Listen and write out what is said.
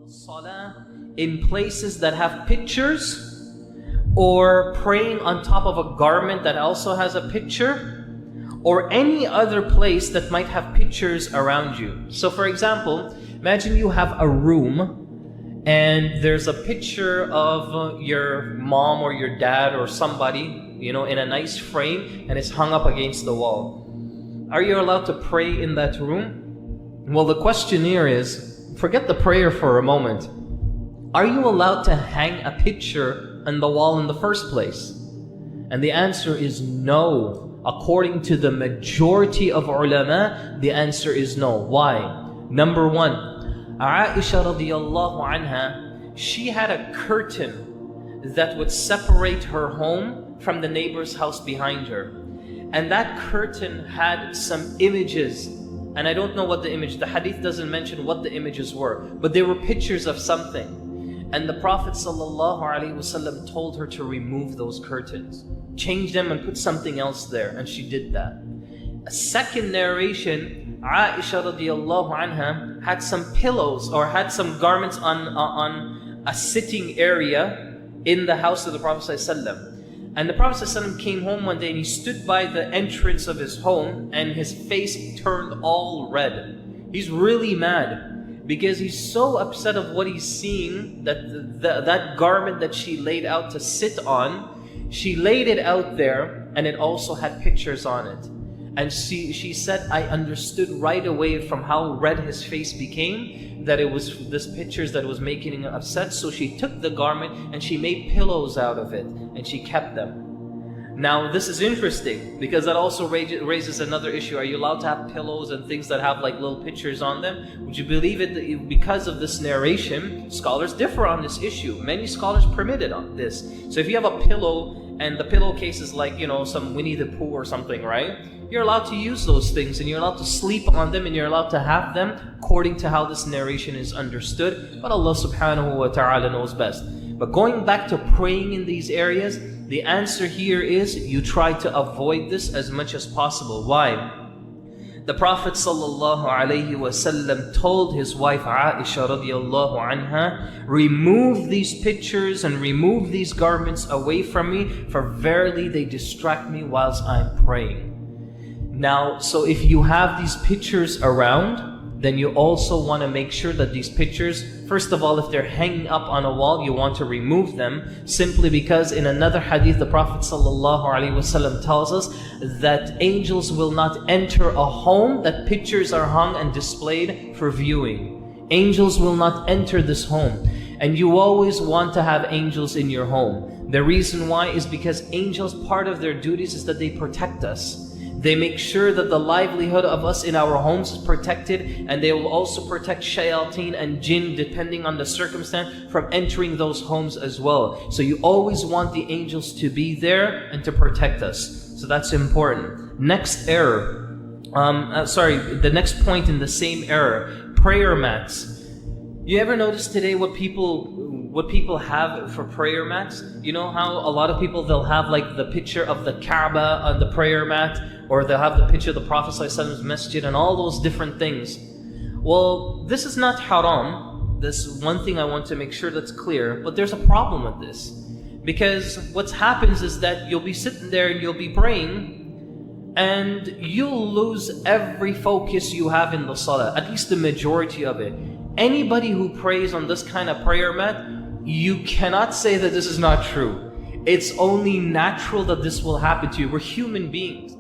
Salah in places that have pictures, or praying on top of a garment that also has a picture, or any other place that might have pictures around you. So for example, imagine you have a room and there's a picture of your mom or your dad or somebody, in a nice frame, and it's hung up against the wall. Are you allowed to pray in that room? Well, the question here is, forget the prayer for a moment. Are you allowed to hang a picture on the wall in the first place? And the answer is no. According to the majority of ulama, the answer is no. Why? Number one, Aisha radiallahu anha, she had a curtain that would separate her home from the neighbor's house behind her. And that curtain had some images. And I don't know what the hadith doesn't mention what the images were, but they were pictures of something. And the Prophet ﷺ told her to remove those curtains, change them and put something else there, and she did that. A second narration, Aisha radiallahu anha had some pillows or had some garments on a sitting area in the house of the Prophet ﷺ. And the Prophet ﷺ came home one day and he stood by the entrance of his home and his face turned all red. He's really mad because he's so upset of what he's seeing, that that garment that she laid out to sit on, she laid it out there and it also had pictures on it. And she said, I understood right away from how red his face became that it was this pictures that was making him upset. So she took the garment and she made pillows out of it and she kept them. Now this is interesting because that also raises another issue. Are you allowed to have pillows and things that have like little pictures on them? Would you believe it? Because of this narration, scholars differ on this issue. Many scholars permitted on this. So if you have a pillow and the pillowcase is like, some Winnie the Pooh or something, right? You're allowed to use those things and you're allowed to sleep on them and you're allowed to have them according to how this narration is understood. But Allah subhanahu wa ta'ala knows best. But going back to praying in these areas, the answer here is you try to avoid this as much as possible. Why? The Prophet sallallahu alaihi wasallam told his wife Aisha radiallahu anha, remove these pictures and remove these garments away from me, for verily they distract me whilst I'm praying. Now, so if you have these pictures around, then you also want to make sure that these pictures, first of all, if they're hanging up on a wall, you want to remove them, simply because in another hadith, the Prophet ﷺ tells us that angels will not enter a home that pictures are hung and displayed for viewing. Angels will not enter this home. And you always want to have angels in your home. The reason why is because angels, part of their duties is that they protect us. They make sure that the livelihood of us in our homes is protected, and they will also protect shayateen and jinn, depending on the circumstance, from entering those homes as well. So you always want the angels to be there and to protect us. So that's important. Next error. The next point in the same error. Prayer mats. You ever notice today what people have for prayer mats? You know how a lot of people, they'll have like the picture of the Kaaba on the prayer mat, or they'll have the picture of the Prophet ﷺ's masjid and all those different things. Well, this is not haram. This one thing I want to make sure that's clear, but there's a problem with this. Because what happens is that you'll be sitting there and you'll be praying and you'll lose every focus you have in the salah, at least the majority of it. Anybody who prays on this kind of prayer mat, you cannot say that this is not true. It's only natural that this will happen to you. We're human beings.